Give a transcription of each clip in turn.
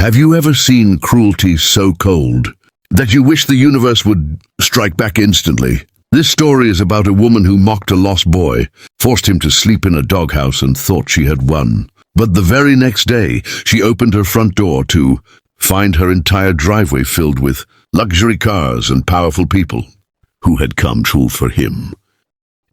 Have you ever seen cruelty so cold that you wish the universe would strike back instantly? This story is about a woman who mocked a lost boy, forced him to sleep in a doghouse and thought she had won. But the very next day, she opened her front door to find her entire driveway filled with luxury cars and powerful people who had come true for him.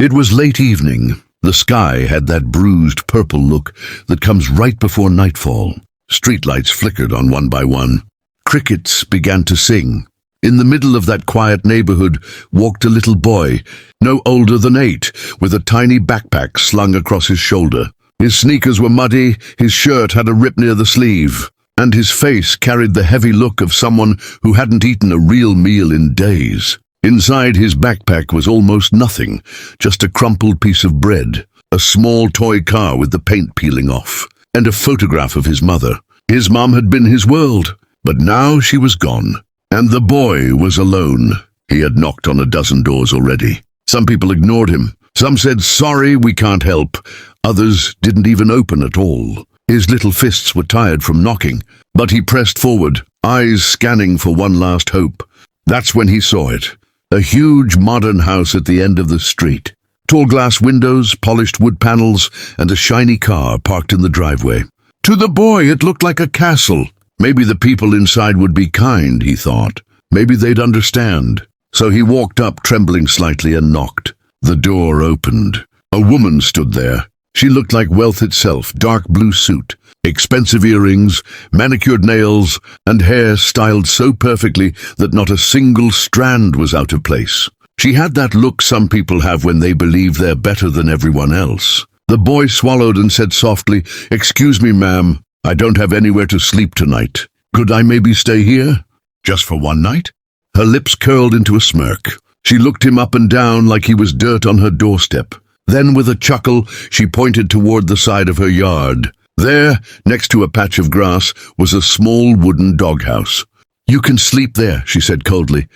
It was late evening. The sky had that bruised purple look that comes right before nightfall. Streetlights flickered on one by one. Crickets began to sing. In the middle of that quiet neighborhood walked a little boy, no older than 8, with a tiny backpack slung across his shoulder. His sneakers were muddy, his shirt had a rip near the sleeve, and his face carried the heavy look of someone who hadn't eaten a real meal in days. Inside his backpack was almost nothing, just a crumpled piece of bread, a small toy car with the paint peeling off, and a photograph of his mother. His mom had been his world, but now she was gone. And the boy was alone. He had knocked on a dozen doors already. Some people ignored him. Some said, "Sorry, we can't help." Others didn't even open at all. His little fists were tired from knocking, but he pressed forward, eyes scanning for one last hope. That's when he saw it. A huge modern house at the end of the street. Tall glass windows, polished wood panels, and a shiny car parked in the driveway. To the boy, it looked like a castle. Maybe the people inside would be kind, he thought. Maybe they'd understand. So he walked up, trembling slightly, and knocked. The door opened. A woman stood there. She looked like wealth itself, dark blue suit, expensive earrings, manicured nails, and hair styled so perfectly that not a single strand was out of place. She had that look some people have when they believe they're better than everyone else. The boy swallowed and said softly, "Excuse me, ma'am. I don't have anywhere to sleep tonight. Could I maybe stay here? Just for one night?" Her lips curled into a smirk. She looked him up and down like he was dirt on her doorstep. Then, with a chuckle, she pointed toward the side of her yard. There, next to a patch of grass, was a small wooden doghouse. "You can sleep there," she said coldly.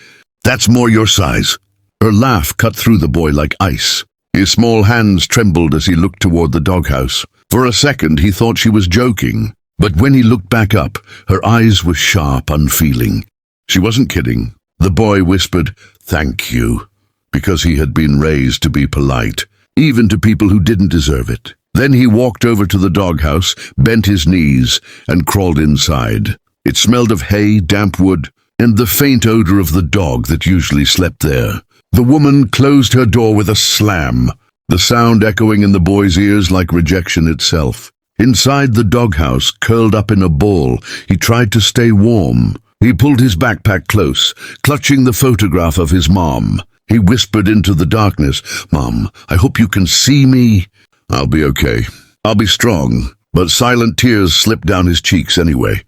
"That's more your size." Her laugh cut through the boy like ice. His small hands trembled as he looked toward the doghouse. For a second, he thought she was joking. But when he looked back up, her eyes were sharp, unfeeling. She wasn't kidding. The boy whispered, "Thank you," because he had been raised to be polite, even to people who didn't deserve it. Then he walked over to the doghouse, bent his knees, and crawled inside. It smelled of hay, damp wood, and the faint odor of the dog that usually slept there. The woman closed her door with a slam, the sound echoing in the boy's ears like rejection itself. Inside the doghouse, curled up in a ball, he tried to stay warm. He pulled his backpack close, clutching the photograph of his mom. He whispered into the darkness, "Mom, I hope you can see me." "I'll be okay. I'll be strong." But silent tears slipped down his cheeks anyway.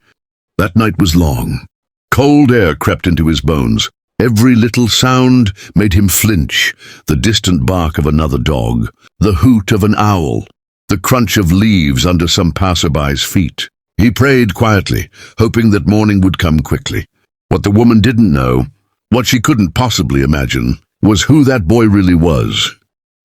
That night was long. Cold air crept into his bones. Every little sound made him flinch. The distant bark of another dog, the hoot of an owl, the crunch of leaves under some passerby's feet. He prayed quietly, hoping that morning would come quickly. What the woman didn't know, what she couldn't possibly imagine, was who that boy really was.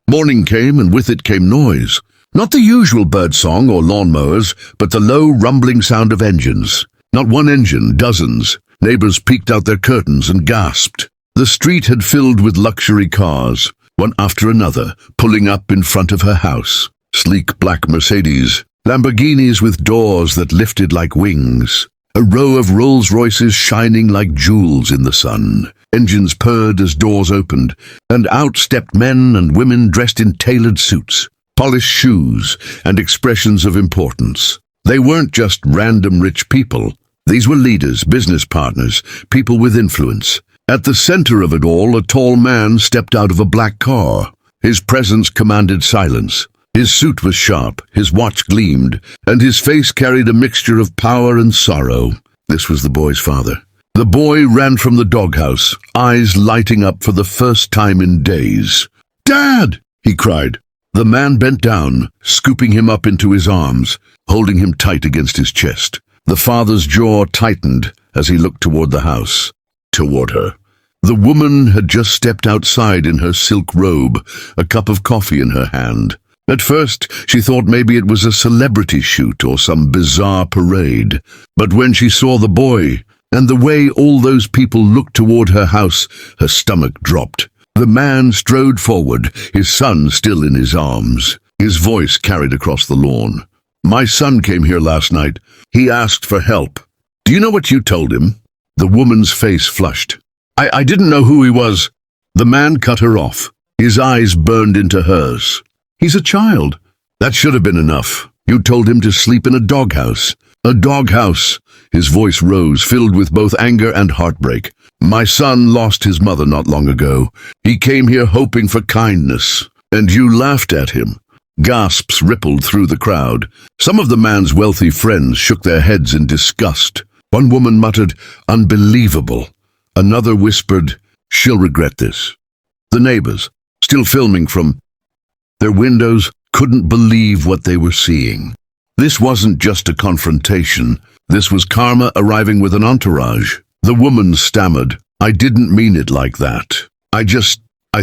Morning came, and with it came noise. Not the usual birdsong or lawnmowers, but the low, rumbling sound of engines. Not one engine, dozens. Neighbors peeked out their curtains and gasped. The street had filled with luxury cars, one after another, pulling up in front of her house. Sleek black Mercedes, Lamborghinis with doors that lifted like wings, a row of Rolls-Royces shining like jewels in the sun. Engines purred as doors opened, and out stepped men and women dressed in tailored suits, polished shoes, and expressions of importance. They weren't just random rich people. These were leaders, business partners, people with influence. At the center of it all, a tall man stepped out of a black car. His presence commanded silence. His suit was sharp, his watch gleamed, and his face carried a mixture of power and sorrow. This was the boy's father. The boy ran from the doghouse, eyes lighting up for the first time in days. "Dad!" he cried. The man bent down, scooping him up into his arms, holding him tight against his chest. The father's jaw tightened as he looked toward the house, toward her. The woman had just stepped outside in her silk robe, a cup of coffee in her hand. At first, she thought maybe it was a celebrity shoot or some bizarre parade. But when she saw the boy, and the way all those people looked toward her house, her stomach dropped. The man strode forward, his son still in his arms. His voice carried across the lawn. "My son came here last night. He asked for help. Do you know what you told him?" The woman's face flushed. I didn't know who he was." The man cut her off. His eyes burned into hers. "He's a child. That should have been enough. You told him to sleep in a doghouse." "A doghouse." His voice rose, filled with both anger and heartbreak. "My son lost his mother not long ago. He came here hoping for kindness, and you laughed at him." Gasps rippled through the crowd. Some of the man's wealthy friends shook their heads in disgust. One woman muttered, "Unbelievable." Another whispered, "She'll regret this." The neighbors, still filming from their windows, couldn't believe what they were seeing. This wasn't just a confrontation. This was karma arriving with an entourage. The woman stammered, "I didn't mean it like that. I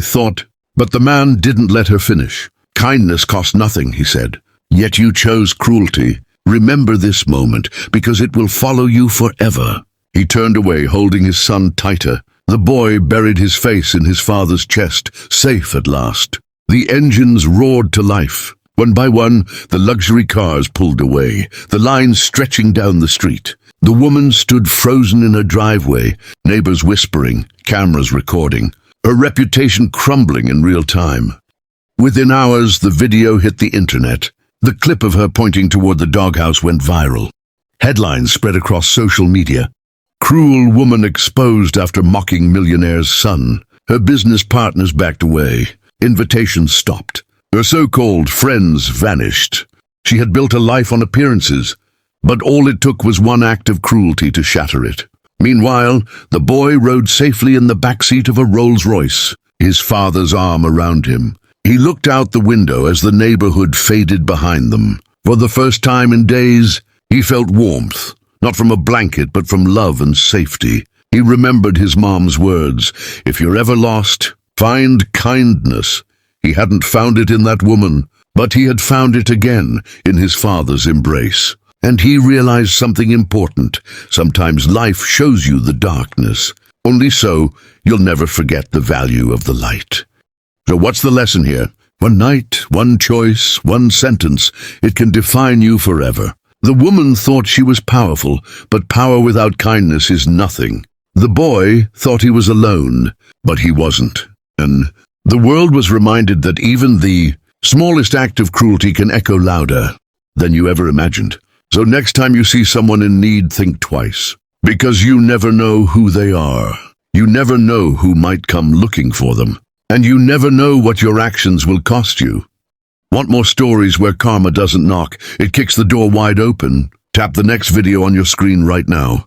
thought..." But the man didn't let her finish. "Kindness costs nothing," he said. "Yet you chose cruelty. Remember this moment, because it will follow you forever." He turned away, holding his son tighter. The boy buried his face in his father's chest, safe at last. The engines roared to life. One by one, the luxury cars pulled away, the lines stretching down the street. The woman stood frozen in her driveway, neighbors whispering, cameras recording, her reputation crumbling in real time. Within hours, the video hit the internet. The clip of her pointing toward the doghouse went viral. Headlines spread across social media. "Cruel woman exposed after mocking millionaire's son." Her business partners backed away. Invitations stopped. Her so-called friends vanished. She had built a life on appearances, but all it took was one act of cruelty to shatter it. Meanwhile, the boy rode safely in the backseat of a Rolls-Royce, his father's arm around him. He looked out the window as the neighborhood faded behind them. For the first time in days, he felt warmth, not from a blanket, but from love and safety. He remembered his mom's words, "If you're ever lost, find kindness." He hadn't found it in that woman, but he had found it again in his father's embrace. And he realized something important. Sometimes life shows you the darkness. Only so, you'll never forget the value of the light. So what's the lesson here? One night, one choice, one sentence. It can define you forever. The woman thought she was powerful, but power without kindness is nothing. The boy thought he was alone, but he wasn't. And the world was reminded that even the smallest act of cruelty can echo louder than you ever imagined. So next time you see someone in need, think twice. Because you never know who they are. You never know who might come looking for them. And you never know what your actions will cost you. Want more stories where karma doesn't knock? It kicks the door wide open. Tap the next video on your screen right now.